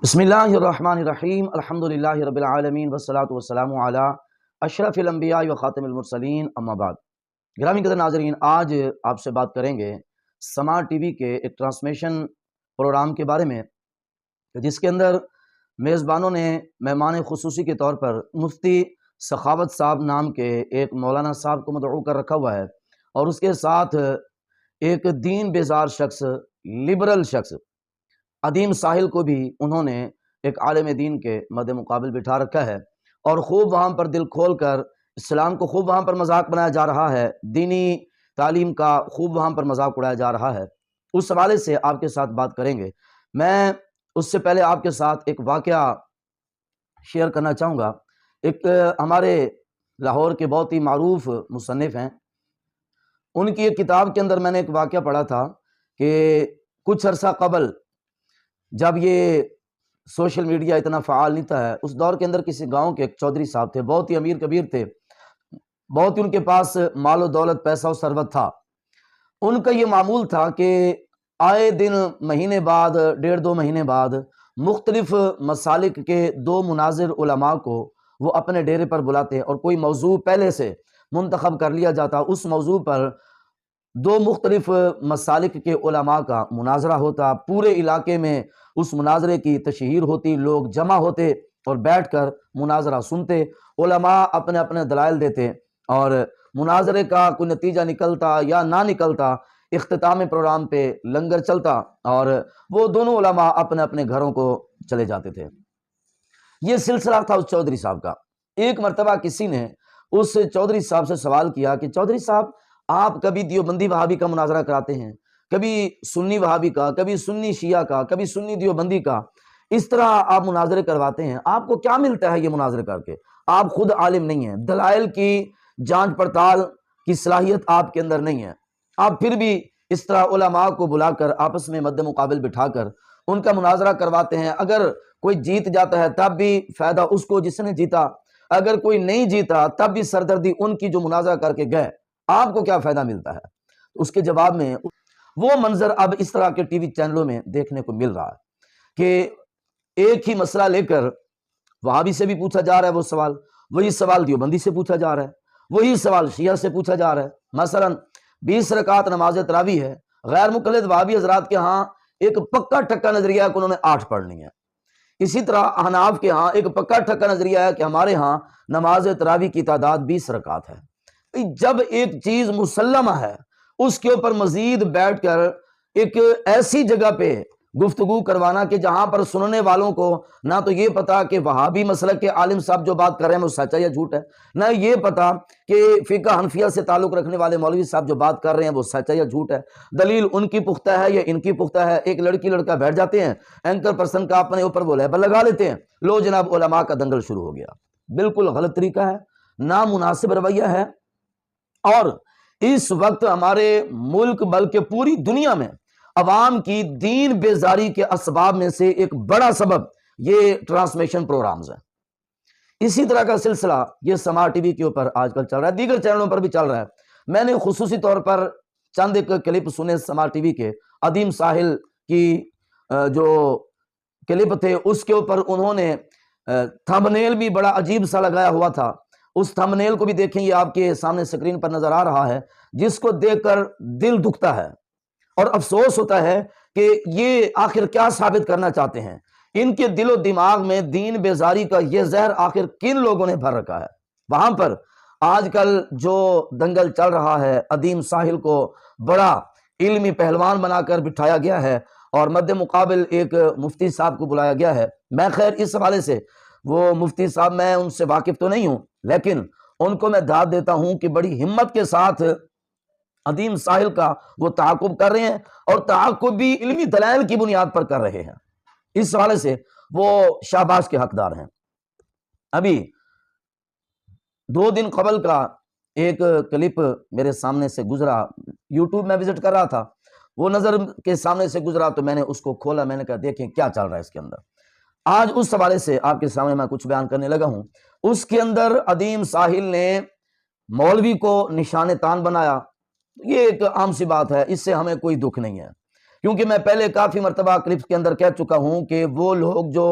بسم اللہ الرحمن الرحیم الحمدللہ رب العالمین والصلاة والسلام علی اشرف الانبیاء و خاتم المرسلین اما بعد۔ گرامی قدر ناظرین، آج آپ سے بات کریں گے سماعت ٹی وی کے ایک ٹرانسمیشن پروگرام کے بارے میں، جس کے اندر میزبانوں نے مہمان خصوصی کے طور پر مفتی سخاوت صاحب نام کے ایک مولانا صاحب کو مدعو کر رکھا ہوا ہے، اور اس کے ساتھ ایک دین بیزار شخص، لبرل شخص عدیم ساحل کو بھی انہوں نے ایک عالم دین کے مد مقابل بٹھا رکھا ہے، اور خوب وہاں پر دل کھول کر اسلام کو خوب وہاں پر مذاق بنایا جا رہا ہے، دینی تعلیم کا خوب وہاں پر مذاق اڑایا جا رہا ہے۔ اس حوالے سے آپ کے ساتھ بات کریں گے۔ میں اس سے پہلے آپ کے ساتھ ایک واقعہ شیئر کرنا چاہوں گا۔ ایک ہمارے لاہور کے بہت ہی معروف مصنف ہیں، ان کی ایک کتاب کے اندر میں نے ایک واقعہ پڑھا تھا کہ کچھ عرصہ قبل جب یہ سوشل میڈیا اتنا فعال نہیں تھا، اس دور کے اندر کسی گاؤں کے ایک چودھری صاحب تھے، بہت ہی امیر کبیر تھے، بہت ہی ان کے پاس مال و دولت، پیسہ و ثروت تھا۔ ان کا یہ معمول تھا کہ آئے دن مہینے بعد، ڈیڑھ دو مہینے بعد، مختلف مسالک کے دو مناظر علماء کو وہ اپنے ڈیرے پر بلاتے، اور کوئی موضوع پہلے سے منتخب کر لیا جاتا، اس موضوع پر دو مختلف مسالک کے علماء کا مناظرہ ہوتا، پورے علاقے میں اس مناظرے کی تشہیر ہوتی، لوگ جمع ہوتے اور بیٹھ کر مناظرہ سنتے، علماء اپنے اپنے دلائل دیتے، اور مناظرے کا کوئی نتیجہ نکلتا یا نہ نکلتا، اختتام پروگرام پہ لنگر چلتا، اور وہ دونوں علماء اپنے اپنے گھروں کو چلے جاتے تھے۔ یہ سلسلہ تھا اس چودھری صاحب کا۔ ایک مرتبہ کسی نے اس چودھری صاحب سے سوال کیا کہ چودھری صاحب، آپ کبھی دیوبندی وہابی کا مناظرہ کراتے ہیں، کبھی سنی وہابی کا، کبھی سنی شیعہ کا، کبھی سنی دیوبندی کا، اس طرح آپ مناظرے کرواتے ہیں، آپ کو کیا ملتا ہے یہ مناظرے کر کے؟ آپ خود عالم نہیں ہیں، دلائل کی جانچ پڑتال کی صلاحیت آپ کے اندر نہیں ہے، آپ پھر بھی اس طرح علماء کو بلا کر آپس میں مد مقابل بٹھا کر ان کا مناظرہ کرواتے ہیں۔ اگر کوئی جیت جاتا ہے تب بھی فائدہ اس کو جس نے جیتا، اگر کوئی نہیں جیتا تب بھی سردردی ان کی جو مناظرہ کر کے گئے، آپ کو کیا فائدہ ملتا ہے؟ اس کے جواب میں وہ منظر اب اس طرح کے ٹی وی چینلوں میں دیکھنے کو مل رہا ہے کہ ایک ہی مسئلہ لے کر وہابی سے بھی پوچھا جا رہا ہے وہ سوال، وہی سوال دیوبندی سے پوچھا جا رہا ہے، وہی سوال شیعہ سے پوچھا جا رہا ہے۔ مثلا 20 رکعت نماز تراویح ہے، غیر مقلد وہابی حضرات کے ہاں ایک پکا ٹھکا نظریہ ہے کہ انہوں نے 8 پڑھنی ہے، اسی طرح احناف کے ہاں ایک پکا ٹھکا نظریہ ہے کہ ہمارے ہاں نماز تراویح کی تعداد 20 رکعت ہے۔ جب ایک چیز مسلمہ ہے، اس کے اوپر مزید بیٹھ کر ایک ایسی جگہ پہ گفتگو کروانا کہ جہاں پر سننے والوں کو نہ تو یہ پتا کہ وہابی مسلک کے عالم صاحب جو بات کر رہے ہیں وہ سچ ہے یا جھوٹ ہے، نہ یہ پتا کہ فقہ حنفیہ سے تعلق رکھنے والے مولوی صاحب جو بات کر رہے ہیں وہ سچ ہے یا جھوٹ ہے، دلیل ان کی پختہ ہے یا ان کی پختہ ہے۔ ایک لڑکی لڑکا بیٹھ جاتے ہیں، اینکر پرسن کا اپنے اوپر وہ لیبل لگا لیتے ہیں، لو جناب علماء کا دنگل شروع ہو گیا۔ بالکل غلط طریقہ ہے، نامناسب رویہ ہے، اور اس وقت ہمارے ملک بلکہ پوری دنیا میں عوام کی دین بیزاری کے اسباب میں سے ایک بڑا سبب یہ ٹرانسمیشن پروگرامز ہیں۔ اسی طرح کا سلسلہ یہ سماعت ٹی وی کے اوپر آج کل چل رہا ہے، دیگر چینلوں پر بھی چل رہا ہے۔ میں نے خصوصی طور پر چند ایک کلپ سنے سماعت ٹی وی کے، عدیم ساحل کی جو کلپ تھے اس کے اوپر انہوں نے تھمبنیل بھی بڑا عجیب سا لگایا ہوا تھا۔ اس تھمبنیل کو بھی دیکھیں، یہ آپ کے سامنے سکرین پر نظر آ رہا ہے، جس کو دیکھ کر دل دکھتا ہے اور افسوس ہوتا ہے کہ یہ آخر کیا ثابت کرنا چاہتے ہیں۔ ان کے دل و دماغ میں دین بیزاری کا یہ زہر آخر کن لوگوں نے بھر رکھا ہے؟ وہاں پر آج کل جو دنگل چل رہا ہے، عدیم ساحل کو بڑا علمی پہلوان بنا کر بٹھایا گیا ہے، اور مد مقابل ایک مفتی صاحب کو بلایا گیا ہے۔ میں خیر اس حوالے سے وہ مفتی صاحب، میں ان سے واقف تو نہیں ہوں، لیکن ان کو میں داد دیتا ہوں کہ بڑی ہمت کے ساتھ عدیم ساحل کا وہ تعاقب کر رہے ہیں، اور تعاقب بھی علمی دلائل کی بنیاد پر کر رہے ہیں۔ اس حوالے سے وہ شاباش کے حقدار ہیں۔ ابھی 2 دن قبل کا ایک کلپ میرے سامنے سے گزرا، یوٹیوب میں وزٹ کر رہا تھا، وہ نظر کے سامنے سے گزرا تو میں نے اس کو کھولا، میں نے کہا دیکھیں کیا چل رہا ہے اس کے اندر۔ آج اس حوالے سے آپ کے سامنے میں کچھ بیان کرنے لگا ہوں۔ اس کے اندر عدیم ساحل نے مولوی کو نشان تان بنایا، یہ ایک عام سی بات ہے، اس سے ہمیں کوئی دکھ نہیں ہے، کیونکہ میں پہلے کافی مرتبہ کلپس کے اندر کہہ چکا ہوں کہ وہ لوگ جو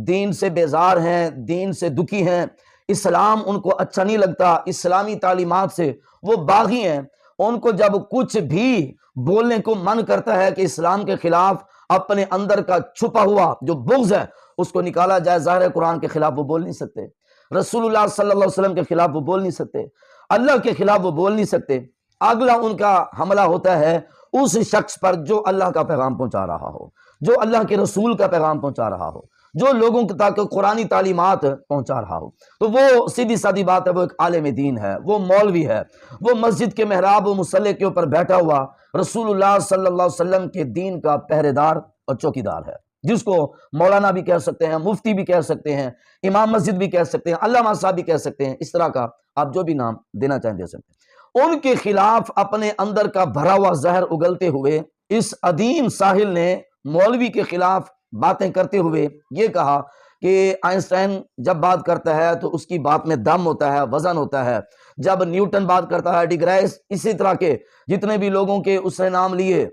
دین سے بیزار ہیں، دین سے دکھی ہیں، اسلام ان کو اچھا نہیں لگتا، اسلامی تعلیمات سے وہ باغی ہیں، ان کو جب کچھ بھی بولنے کو من کرتا ہے کہ اسلام کے خلاف اپنے اندر کا چھپا ہوا جو بغض ہے اس کو نکالا جائے، ظاہر ہے قرآن کے خلاف وہ بول نہیں سکتے، رسول اللہ صلی اللہ علیہ وسلم کے خلاف وہ بول نہیں سکتے، اللہ کے خلاف وہ بول نہیں سکتے، اگلا ان کا حملہ ہوتا ہے اس شخص پر جو اللہ کا پیغام پہنچا رہا ہو، جو اللہ کے رسول کا پیغام پہنچا رہا ہو، جو لوگوں تک قرآنی تعلیمات پہنچا رہا ہو۔ تو وہ سیدھی سادی بات ہے، وہ ایک عالم دین ہے، وہ مولوی ہے، وہ مسجد کے محراب و مصلی کے اوپر بیٹھا ہوا رسول اللہ صلی اللہ علیہ وسلم کے دین کا پہرے دار اور چوکیدار ہے، جس کو مولانا بھی کہہ سکتے ہیں، مفتی بھی کہہ سکتے ہیں، امام مسجد بھی کہہ سکتے ہیں، علامہ صاحب بھی کہہ سکتے ہیں، اس طرح کا آپ جو بھی نام دینا چاہیں دے سکتے ہیں۔ ان کے خلاف اپنے اندر کا بھرا ہوا زہر اگلتے ہوئے اس عدیم ساحل نے مولوی کے خلاف باتیں کرتے ہوئے یہ کہا کہ آئنسٹائن جب بات کرتا ہے تو اس کی بات میں دم ہوتا ہے، وزن ہوتا ہے، جب نیوٹن بات کرتا ہے، ڈیگرائس، اسی طرح کے جتنے بھی لوگوں کے اس نے نام لیے،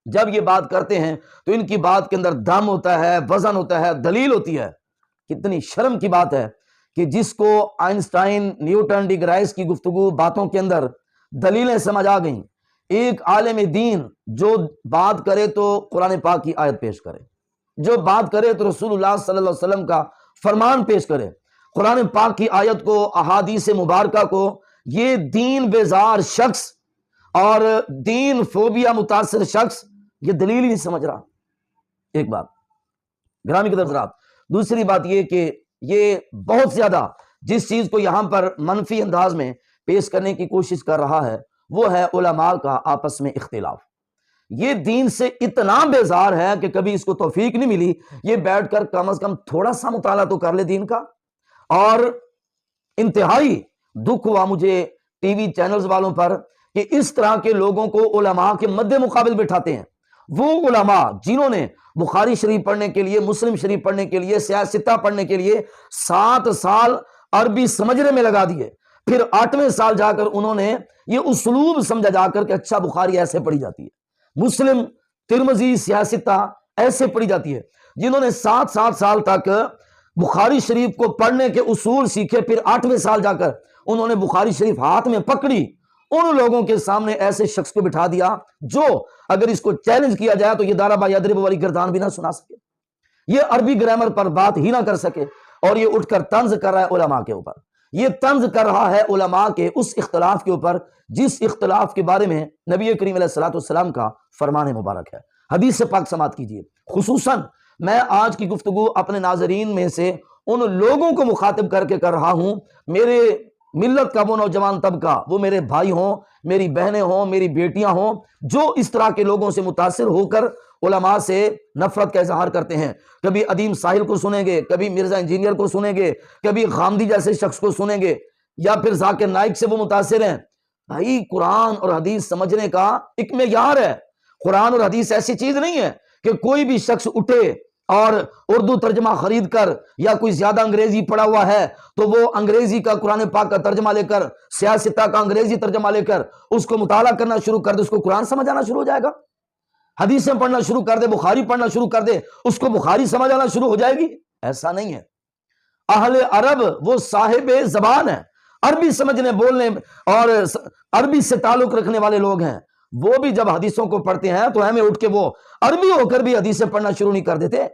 جب یہ بات کرتے ہیں تو ان کی بات کے اندر دم ہوتا ہے، وزن ہوتا ہے، دلیل ہوتی ہے۔ کتنی شرم کی بات ہے کہ جس کو آئنسٹائن، نیوٹن، ڈیگرائس کی گفتگو باتوں کے اندر دلیلیں سمجھ آ گئیں، ایک عالم دین جو بات کرے تو قرآن پاک کی آیت پیش کرے، جو بات کرے تو رسول اللہ صلی اللہ علیہ وسلم کا فرمان پیش کرے، قرآن پاک کی آیت کو، احادیث مبارکہ کو، یہ دین بیزار شخص اور دین فوبیا متاثر شخص یہ دلیل ہی نہیں سمجھ رہا۔ ایک بات گرامی قدر حضرات۔ دوسری بات یہ کہ یہ بہت زیادہ جس چیز کو یہاں پر منفی انداز میں پیش کرنے کی کوشش کر رہا ہے وہ ہے علماء کا آپس میں اختلاف۔ یہ دین سے اتنا بیزار ہے کہ کبھی اس کو توفیق نہیں ملی یہ بیٹھ کر کم از کم تھوڑا سا مطالعہ تو کر لے دین کا۔ اور انتہائی دکھ ہوا مجھے ٹی وی چینلز والوں پر کہ اس طرح کے لوگوں کو علماء کے مد مقابل بٹھاتے ہیں۔ وہ علماء جنہوں نے بخاری شریف پڑھنے کے لیے، مسلم شریف پڑھنے کے لیے، سیاستہ پڑھنے کے لیے 7 سال عربی سمجھنے میں لگا دیے، پھر 8ویں سال جا کر انہوں نے یہ اسلوب سمجھا جا کر کہ اچھا بخاری ایسے پڑھی جاتی ہے، مسلم، ترمذی، سیاستہ ایسے پڑھی جاتی ہے، جنہوں نے 7 سال تک بخاری شریف کو پڑھنے کے اصول سیکھے، پھر 8ویں سال جا کر انہوں نے بخاری شریف ہاتھ میں پکڑی، ان لوگوں کے سامنے ایسے شخص کو بٹھا دیا جو اگر اس کو چیلنج کیا جائے تو یہ دارا با یدرب والی گردان بھی نہ سنا سکے، یہ عربی گرامر پر بات ہی نہ کر سکے، اور یہ اٹھ کر طنز کر رہا ہے علماء کے اوپر، یہ طنز کر رہا ہے علماء کے اس اختلاف کے اوپر جس اختلاف کے بارے میں نبی کریم علیہ الصلوۃ والسلام کا فرمان مبارک ہے۔ حدیث پاک سماعت کیجیے۔ خصوصاً میں آج کی گفتگو اپنے ناظرین میں سے ان لوگوں کو مخاطب کر کے کر رہا ہوں، میرے ملت کا وہ نوجوان طبقہ، وہ میرے بھائی ہوں، میری بہنیں ہوں، میری بیٹیاں ہوں، جو اس طرح کے لوگوں سے متاثر ہو کر علماء سے نفرت کا اظہار کرتے ہیں۔ کبھی عدیم ساحل کو سنیں گے، کبھی مرزا انجینئر کو سنیں گے، کبھی غامدی جیسے شخص کو سنیں گے، یا پھر ذاکر نائک سے وہ متاثر ہیں۔ بھائی قرآن اور حدیث سمجھنے کا ایک معیار ہے، قرآن اور حدیث ایسی چیز نہیں ہے کہ کوئی بھی شخص اٹھے اور اردو ترجمہ خرید کر یا کوئی زیادہ انگریزی پڑھا ہوا ہے تو وہ انگریزی کا قرآن پاک کا ترجمہ لے کر، سیاستہ کا انگریزی ترجمہ لے کر اس کو مطالعہ کرنا شروع کر دے، اس کو قرآن سمجھ آنا شروع ہو جائے گا، حدیثیں پڑھنا شروع کر دے، بخاری پڑھنا شروع کر دے، اس کو بخاری سمجھ آنا شروع ہو جائے گی؟ ایسا نہیں ہے۔ اہل عرب وہ صاحب زبان ہے، عربی سمجھنے، بولنے اور عربی سے تعلق رکھنے والے لوگ ہیں، وہ بھی جب حدیثوں کو پڑھتے ہیں تو ہمیں اٹھ کے وہ عربی ہو کر بھی حدیثیں پڑھنا شروع نہیں کر دیتے۔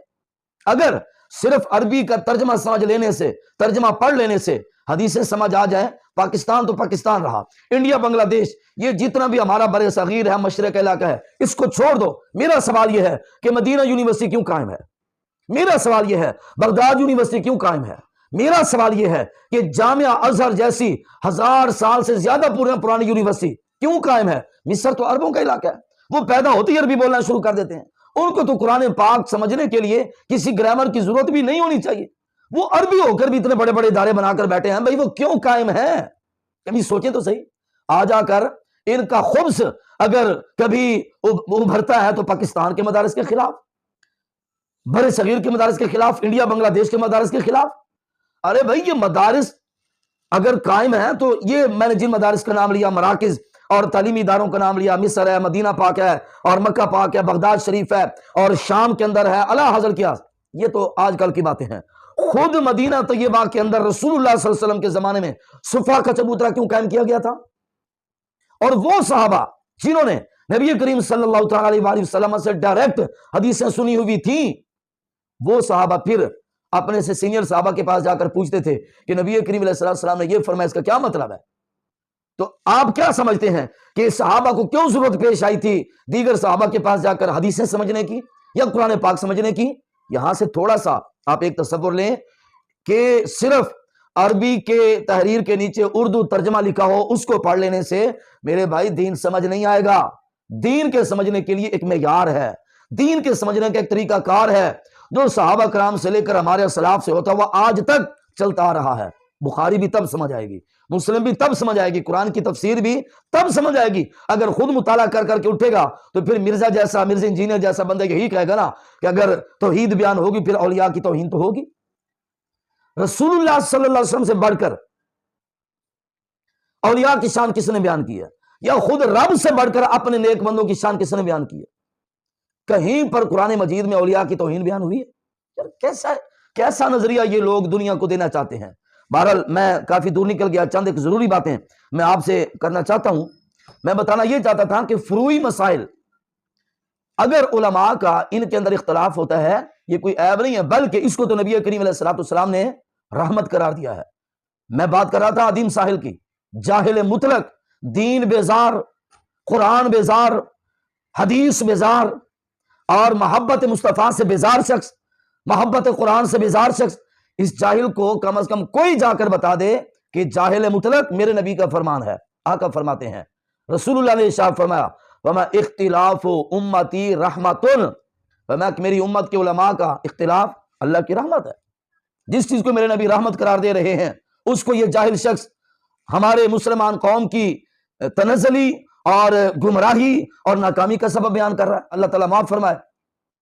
اگر صرف عربی کا ترجمہ سمجھ لینے سے، ترجمہ پڑھ لینے سے حدیثیں سمجھ آ جائیں، پاکستان تو پاکستان رہا، انڈیا، بنگلہ دیش، یہ جتنا بھی ہمارا بر صغیر ہے، مشرق علاقہ ہے، اس کو چھوڑ دو۔ میرا سوال یہ ہے کہ مدینہ یونیورسٹی کیوں قائم ہے؟ میرا سوال یہ ہے بغداد یونیورسٹی کیوں قائم ہے؟ میرا سوال یہ ہے کہ جامعہ ازہر جیسی 1000 سال سے زیادہ پرانی یونیورسٹی کیوں قائم ہے؟ مصر تو عربوں کا علاقہ ہے، وہ پیدا ہوتے ہی عربی بولنا شروع کر دیتے ہیں، ان کو تو قرآن پاک سمجھنے کے لیے کسی گرامر کی ضرورت بھی نہیں ہونی چاہیے، وہ عربی ہو کر بھی اتنے بڑے بڑے ادارے بنا کر بیٹھے ہیں، بھائی وہ کیوں قائم ہیں؟ کبھی سوچیں تو صحیح۔ آ جا کر ان کا خبث اگر کبھی ابھرتا ہے تو پاکستان کے مدارس کے خلاف، بر صغیر کے مدارس کے خلاف، انڈیا بنگلہ دیش کے مدارس کے خلاف۔ ارے بھائی یہ مدارس اگر قائم ہیں تو یہ میں نے جن مدارس کا نام لیا، مراکز اور تعلیمی اداروں کا نام لیا، مصر ہے، مدینہ پاک ہے، اور مکہ پاک ہے، بغداد شریف ہے، اور شام کے اندر ہے، اعلیٰ حضرت کیا، یہ تو آج کل کی باتیں ہیں۔ خود مدینہ طیبہ کے اندر رسول اللہ صلی اللہ علیہ وسلم کے زمانے میں صفا کا چبوترا کیوں قائم کیا گیا تھا؟ اور وہ صحابہ جنہوں نے نبی کریم صلی اللہ تعالی علیہ وآلہ وسلم سے ڈائریکٹ حدیثیں سنی ہوئی تھیں، وہ صحابہ پھر اپنے سے سینئر صحابہ کے پاس جا کر پوچھتے تھے کہ نبی کریم علیہ السلام نے یہ فرمایا، اس کا کیا مطلب ہے؟ تو آپ کیا سمجھتے ہیں کہ صحابہ کو کیوں ضرورت پیش آئی تھی دیگر صحابہ کے پاس جا کر حدیثیں سمجھنے کی یا قرآن پاک سمجھنے کی؟ یہاں سے تھوڑا سا آپ ایک تصور لیں کہ صرف عربی کے تحریر کے نیچے اردو ترجمہ لکھا ہو اس کو پڑھ لینے سے میرے بھائی دین سمجھ نہیں آئے گا۔ دین کے سمجھنے کے لیے ایک معیار ہے، دین کے سمجھنے کا ایک طریقہ کار ہے جو صحابہ کرام سے لے کر ہمارے اسلاف سے ہوتا ہوا آج تک چلتا آ رہا ہے۔ بخاری بھی تب سمجھ آئے گی، مسلم بھی تب سمجھ آئے گی، قرآن کی تفسیر بھی تب سمجھ آئے گی اگر خود مطالعہ کر کر کے اٹھے گا۔ تو پھر مرزا انجینئر جیسا بندہ یہی کہے گا نا کہ اگر توحید بیان ہوگی پھر اولیاء کی توہین تو ہوگی۔ رسول اللہ صلی اللہ علیہ وسلم سے بڑھ کر اولیاء کی شان کس نے بیان کی ہے؟ یا خود رب سے بڑھ کر اپنے نیک بندوں کی شان کس نے بیان کی ہے؟ کہیں پر قرآن مجید میں اولیاء کی توہین بیان ہوئی ہے؟ کیسا نظریہ یہ لوگ دنیا کو دینا چاہتے ہیں۔ بہرحال میں کافی دور نکل گیا، چند ایک ضروری باتیں میں آپ سے کرنا چاہتا ہوں۔ میں بتانا یہ چاہتا تھا کہ فروعی مسائل اگر علماء کا ان کے اندر اختلاف ہوتا ہے یہ کوئی عیب نہیں ہے، بلکہ اس کو تو نبی کریم علیہ السلام نے رحمت قرار دیا ہے۔ میں بات کر رہا تھا عدیم ساحل کی، جاہل مطلق، دین بیزار، قرآن بیزار، حدیث بیزار، اور محبت مصطفیٰ سے بیزار شخص، محبت قرآن سے بیزار شخص، اس جاہل کو کم از کم کوئی جا کر بتا دے کہ جاہل مطلق میرے نبی کا فرمان ہے۔ آقا فرماتے ہیں، رسول اللہ نے ارشاد فرمایا وما اختلاف امتی رحمت، فرمایا کہ میری امت کے علماء کا اختلاف اللہ کی رحمت ہے۔ جس چیز کو میرے نبی رحمت قرار دے رہے ہیں اس کو یہ جاہل شخص ہمارے مسلمان قوم کی تنزلی اور گمراہی اور ناکامی کا سبب بیان کر رہا ہے۔ اللہ تعالیٰ معاف فرمائے،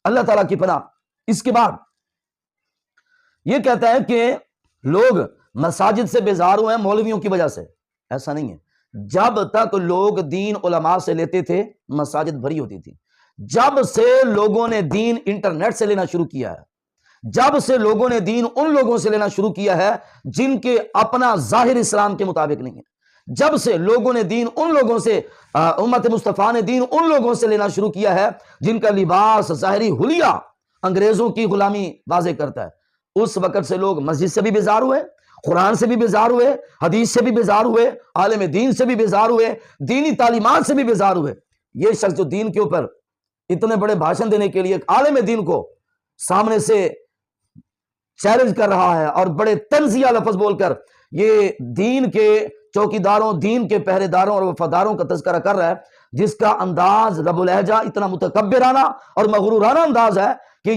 اللہ تعالیٰ کی پناہ۔ اس کے بعد یہ کہتا ہے کہ لوگ مساجد سے بیزار ہوئے ہیں مولویوں کی وجہ سے۔ ایسا نہیں ہے، جب تک لوگ دین علماء سے لیتے تھے مساجد بھری ہوتی تھی۔ جب سے لوگوں نے دین انٹرنیٹ سے لینا شروع کیا ہے، جب سے لوگوں نے دین ان لوگوں سے لینا شروع کیا ہے جن کے اپنا ظاہر اسلام کے مطابق نہیں ہے، جب سے لوگوں نے دین ان لوگوں سے امت مصطفیٰ نے دین ان لوگوں سے لینا شروع کیا ہے جن کا لباس ظاہری حلیہ انگریزوں کی غلامی واضح کرتا ہے، اس وقت سے لوگ مسجد سے بھی بیزار ہوئے، قرآن سے بھی بیزار ہوئے، حدیث سے بھی بیزار ہوئے، عالم دین سے بھی بیزار ہوئے، دینی تعلیمات سے بھی بیزار ہوئے۔ یہ شخص جو دین کے اوپر اتنے بڑے بھاشن دینے کے لیے ایک عالم دین کو سامنے سے چیلنج کر رہا ہے اور بڑے طنزیہ لفظ بول کر یہ دین کے چوکیداروں، دین کے پہرے داروں اور وفاداروں کا تذکرہ کر رہا ہے، جس کا انداز رب الہجہ اتنا متکبرانہ اور مغرورانہ انداز ہے کہ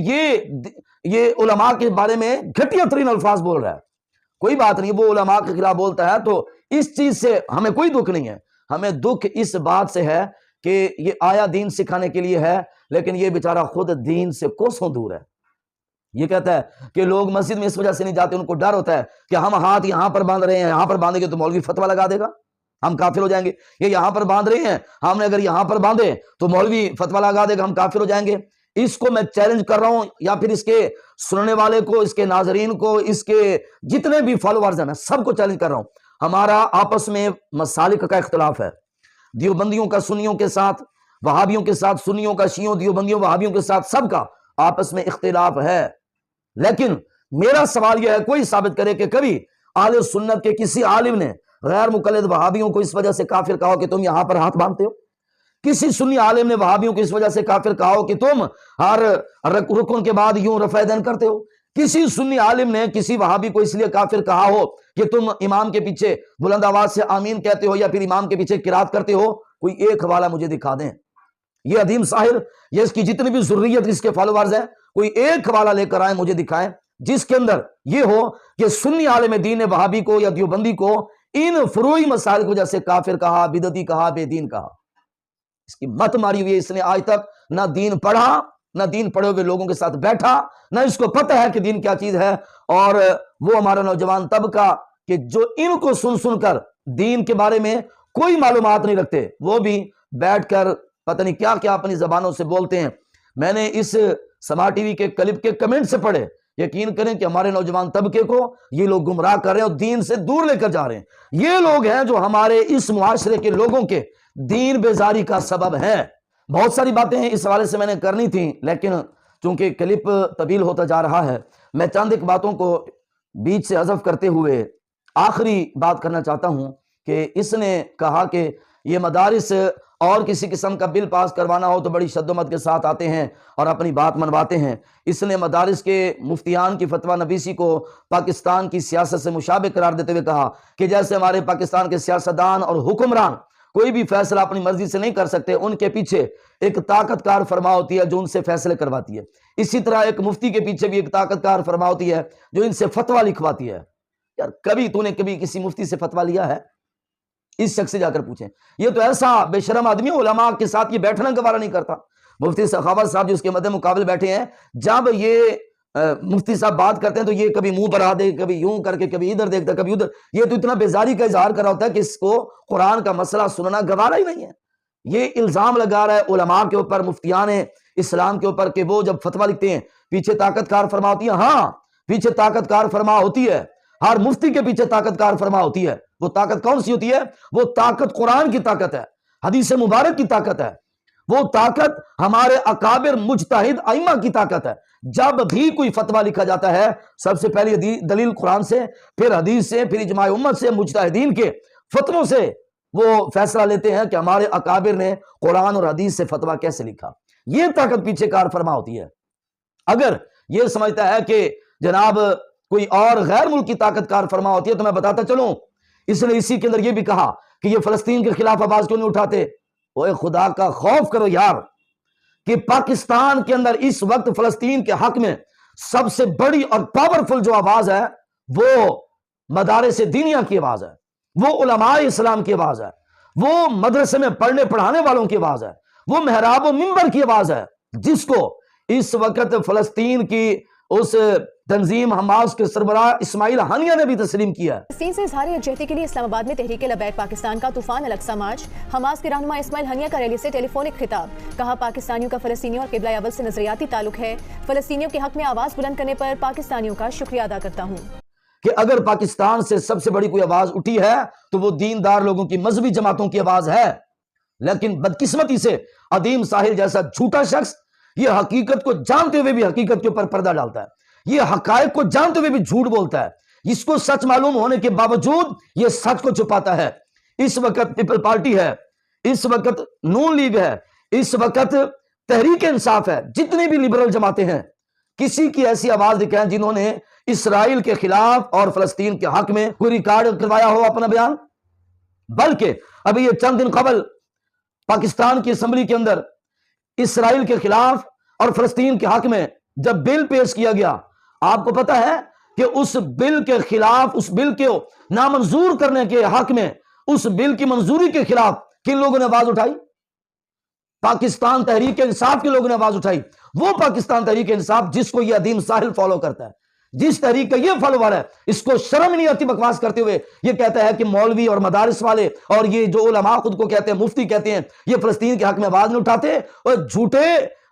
یہ علماء کے بارے میں گھٹیا ترین الفاظ بول رہا ہے۔ کوئی بات نہیں، وہ علماء کے خلاف بولتا ہے تو اس چیز سے ہمیں کوئی دکھ نہیں ہے، ہمیں دکھ اس بات سے ہے کہ یہ آیا دین سکھانے کے لیے ہے لیکن یہ بیچارہ خود دین سے کوسوں دور ہے۔ یہ کہتا ہے کہ لوگ مسجد میں اس وجہ سے نہیں جاتے، ان کو ڈر ہوتا ہے کہ ہم ہاتھ یہاں پر باندھ رہے ہیں، یہاں پر باندھیں گے تو مولوی فتویٰ لگا دے گا، ہم کافر ہو جائیں گے۔ یہ یہاں پر باندھ رہے ہیں، ہم نے اگر یہاں پر باندھے تو مولوی فتویٰ لگا دے گا، ہم کافر ہو جائیں گے۔ اس کو میں چیلنج کر رہا ہوں، یا پھر اس کے سننے والے کو، اس کے ناظرین کو، اس کے جتنے بھی فالوورز ہیں، میں سب کو چیلنج کر رہا ہوں۔ ہمارا آپس میں مسالک کا اختلاف ہے، دیوبندیوں کا سنیوں کے ساتھ، وہابیوں کے ساتھ سنیوں کا، شیعوں دیوبندیوں وہابیوں کے ساتھ، سب کا آپس میں اختلاف ہے، لیکن میرا سوال یہ ہے کوئی ثابت کرے کہ کبھی اہل سنت کے کسی عالم نے غیر مقلد وہابیوں کو اس وجہ سے کافر کہا کہ تم یہاں پر ہاتھ باندھتے ہو؟ کسی سنی عالم نے وہابیوں کو اس وجہ سے کافر کہا ہو کہ تم ہر رکن کے بعد یوں رفع دین کرتے ہو؟ کسی سنی عالم نے کسی وہابی کو اس لیے کافر کہا ہو کہ تم امام کے پیچھے بلند آواز سے آمین کہتے ہو یا پھر امام کے پیچھے قرات کرتے ہو؟ کوئی ایک حوالہ مجھے دکھا دیں۔ یہ عدیم ساحل، یہ اس کی جتنی بھی ذریت اس کے فالوورز ہیں، کوئی ایک حوالہ لے کر آئیں، مجھے دکھائیں جس کے اندر یہ ہو کہ سنی عالم دین نے وہابی کو یا دیوبندی کو ان فروعی مسائل کی وجہ سے کافر کہا، بدعتی کہا، بے دین کہا۔ اس کی مت ماری ہوئی ہے، اس نے آج تک نہ دین پڑھا، نہ دین پڑھے ہوئے لوگوں کے ساتھ بیٹھا، نہ اس کو پتہ ہے کہ دین کیا چیز ہے۔ اور وہ ہمارا نوجوان طبقہ کہ جو ان کو سن سن کر دین کے بارے میں کوئی معلومات نہیں رکھتے، وہ بھی بیٹھ کر پتہ نہیں کیا کیا اپنی زبانوں سے بولتے ہیں۔ میں نے اس سما ٹی وی کے کلپ کے کمنٹ سے پڑھے، یقین کریں کہ ہمارے نوجوان طبقے کو یہ لوگ گمراہ کر رہے ہیں اور دین سے دور لے کر جا رہے ہیں۔ یہ لوگ ہیں جو ہمارے اس معاشرے کے لوگوں کے دین بیزاری کا سبب ہیں۔ بہت ساری باتیں ہیں اس حوالے سے میں نے کرنی تھیں، لیکن چونکہ کلپ طویل ہوتا جا رہا ہے، میں چند ایک باتوں کو بیچ سے حذف کرتے ہوئے آخری بات کرنا چاہتا ہوں کہ اس نے کہا کہ یہ مدارس اور کسی قسم کا بل پاس کروانا ہو تو بڑی شد و مت کے ساتھ آتے ہیں اور اپنی بات منواتے ہیں۔ اس نے مدارس کے مفتیان کی فتویٰ نویسی کو پاکستان کی سیاست سے مشابہ قرار دیتے ہوئے کہا کہ جیسے ہمارے پاکستان کے سیاستدان اور حکمران کوئی بھی فیصلہ اپنی مرضی سے نہیں کر سکتے، ان کے پیچھے ایک طاقت کار فرما ہوتی ہے جو ان سے فیصلے کرواتی ہے، اسی طرح ایک مفتی کے پیچھے بھی ایک طاقت کار فرما ہوتی ہے جو ان سے فتویٰ لکھواتی ہے۔ یار کبھی تو نے کبھی کسی مفتی سے فتویٰ لیا ہے؟ اس شخص سے جا کر پوچھیں۔ یہ تو ایسا بے شرم آدمی علماء کے ساتھ یہ بیٹھنا گوارا نہیں کرتا۔ مفتی سخاوت صاحب جو اس کے مد مقابل بیٹھے ہیں، جب یہ مفتی صاحب بات کرتے ہیں تو یہ کبھی منہ پر آ دے، کبھی یوں کر کے، کبھی ادھر دیکھتا، کبھی ادھر۔ یہ تو اتنا بیزاری کا اظہار کر رہا ہوتا ہے کہ اس کو قرآن کا مسئلہ سننا گوارا ہی نہیں ہے۔ یہ الزام لگا رہا ہے علماء کے اوپر، مفتیان اسلام کے اوپر کہ وہ جب فتویٰ لکھتے ہیں پیچھے طاقت کار فرما ہوتی ہے۔ ہاں، پیچھے طاقت کار فرما ہوتی ہے، ہر مفتی کے پیچھے طاقت کار فرما ہوتی ہے۔ وہ طاقت کون سی ہوتی ہے؟ وہ طاقت قرآن کی طاقت ہے، حدیث مبارک کی طاقت ہے، وہ طاقت ہمارے اکابر مجتہد ائمہ کی طاقت ہے۔ جب بھی کوئی فتویٰ لکھا جاتا ہے، سب سے پہلی دلیل قرآن سے، پھر حدیث سے، پھر اجماع امت سے، مجتہدین کے فتووں سے وہ فیصلہ لیتے ہیں کہ ہمارے اکابر نے قرآن اور حدیث سے فتویٰ کیسے لکھا۔ یہ طاقت پیچھے کار فرما ہوتی ہے۔ اگر یہ سمجھتا ہے کہ جناب کوئی اور غیر ملک کی طاقت کار فرما ہوتی ہے تو میں بتاتا چلوں، اس نے اسی کے اندر یہ بھی کہا کہ یہ فلسطین کے خلاف آواز کیوں نہیں اٹھاتے؟ اوے خدا کا خوف کرو یار، کہ پاکستان کے اندر اس وقت فلسطین کے حق میں سب سے بڑی اور پاورفل جو آواز ہے وہ مدارس دینیہ کی آواز ہے، وہ علماء اسلام کی آواز ہے، وہ مدرسے میں پڑھنے پڑھانے والوں کی آواز ہے، وہ محراب و منبر کی آواز ہے، جس کو اس وقت فلسطین کی اس تنظیم حماس کے سربراہ اسماعیل ہانیہ نے بھی تسلیم کیا ہے۔ فلسطین سے اظہار یکجہتی کے لیے اسلام آباد میں تحریک لبیک پاکستان کا طوفان الاقصی مارچ، حماس کے رہنما اسماعیل ہانیہ کا ریلی سے ٹیلی فونک خطاب، کہا پاکستانیوں کا فلسطینیوں اور قبلہ اول سے نظریاتی تعلق ہے، فلسطینیوں کے حق میں آواز بلند کرنے پر پاکستانیوں کا شکریہ ادا کرتا ہوں کہ اگر پاکستان سے سب سے بڑی کوئی آواز اٹھی ہے تو وہ دیندار لوگوں کی مذہبی جماعتوں کی آواز ہے، لیکن بدقسمتی سے عدیم ساحل جیسا جھوٹا شخص یہ حقیقت کو جانتے ہوئے بھی حقیقت کے اوپر پردہ ڈالتا ہے، یہ حقائق کو جانتے ہوئے بھی جھوٹ بولتا ہے، اس کو سچ معلوم ہونے کے باوجود یہ سچ کو چھپاتا ہے۔ اس وقت پیپل پارٹی ہے، اس وقت نون لیگ ہے، اس وقت تحریک انصاف ہے، جتنی بھی لبرل جماعتیں ہیں، کسی کی ایسی آواز دکھائیں جنہوں نے اسرائیل کے خلاف اور فلسطین کے حق میں کوئی ریکارڈ کروایا ہو اپنا بیان؟ بلکہ ابھی یہ چند دن قبل پاکستان کی اسمبلی کے اندر اسرائیل کے خلاف اور فلسطین کے حق میں جب بل پیش کیا گیا، آپ کو پتا ہے کہ اس بل کے خلاف، اس بل کو نامنظور کرنے کے حق میں، اس بل کی منظوری کے خلاف کن لوگوں نے آواز اٹھائی؟ پاکستان تحریک انصاف کے لوگوں نے آواز اٹھائی۔ وہ پاکستان تحریک انصاف جس کو یہ عدیم ساحل فالو کرتا ہے، جس تحریک کا یہ فالوور ہے، اس کو شرم نہیں آتی بکواس کرتے ہوئے یہ کہتا ہے کہ مولوی اور مدارس والے اور یہ جو علماء خود کو کہتے ہیں مفتی کہتے ہیں یہ فلسطین کے حق میں آواز نہیں اٹھاتے۔ اور جھوٹے،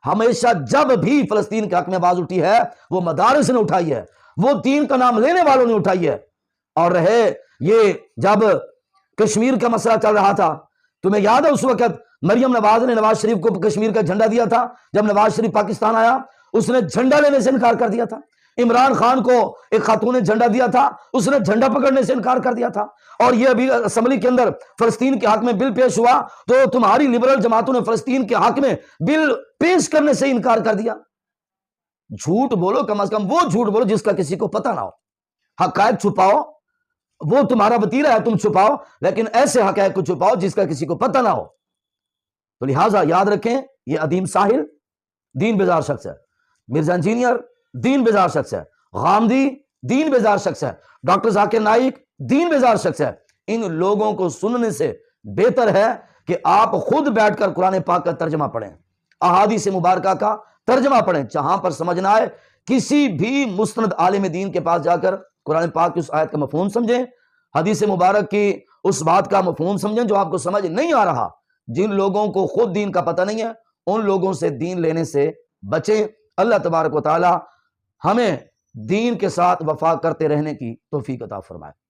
ہمیشہ جب بھی فلسطین کے حق میں آواز اٹھی ہے وہ مدارس نے اٹھائی ہے، وہ دین کا نام لینے والوں نے اٹھائی ہے۔ اور رہے یہ جب کشمیر کا مسئلہ چل رہا تھا، تمہیں یاد ہے اس وقت مریم نواز نے نواز شریف کو کشمیر کا جھنڈا دیا تھا، جب نواز شریف پاکستان آیا اس نے جھنڈا لینے سے انکار کر دیا تھا۔ عمران خان کو ایک خاتون نے جھنڈا دیا تھا، اس نے جھنڈا پکڑنے سے انکار کر دیا تھا۔ اور یہ ابھی اسمبلی کے اندر فلسطین کے حق میں بل پیش ہوا تو تمہاری لبرل جماعتوں نے فلسطین کے حق میں بل پیش کرنے سے انکار کر دیا۔ جھوٹ بولو، کم از کم وہ جھوٹ بولو جس کا کسی کو پتہ نہ ہو۔ حقائق چھپاؤ، وہ تمہارا وتیرہ ہے، تم چھپاؤ، لیکن ایسے حقائق کو چھپاؤ جس کا کسی کو پتہ نہ ہو۔ تو لہٰذا یاد رکھیں، یہ عدیم ساحل دین بیزار شخص ہے، مرزا انجینئر دین بیزار شخص ہے، غامدی دین بیزار شخص ہے، ڈاکٹر ذاکر نائک دین بیزار شخص ہے۔ ان لوگوں کو سننے سے بہتر ہے کہ آپ خود بیٹھ کر قرآن پاک کا ترجمہ پڑھیں، احادیث مبارکہ کا ترجمہ پڑھیں، جہاں پر سمجھنا ہے کسی بھی مستند عالم دین کے پاس جا کر قرآن پاک کی اس آیت کا مفہوم سمجھیں، حدیث مبارک کی اس بات کا مفہوم سمجھیں جو آپ کو سمجھ نہیں آ رہا. جن لوگوں کو خود دین کا پتہ نہیں ہے ان لوگوں سے دین لینے سے بچیں. اللہ تبارک و تعالی ہمیں دین کے ساتھ وفا کرتے رہنے کی توفیق عطا فرمائے.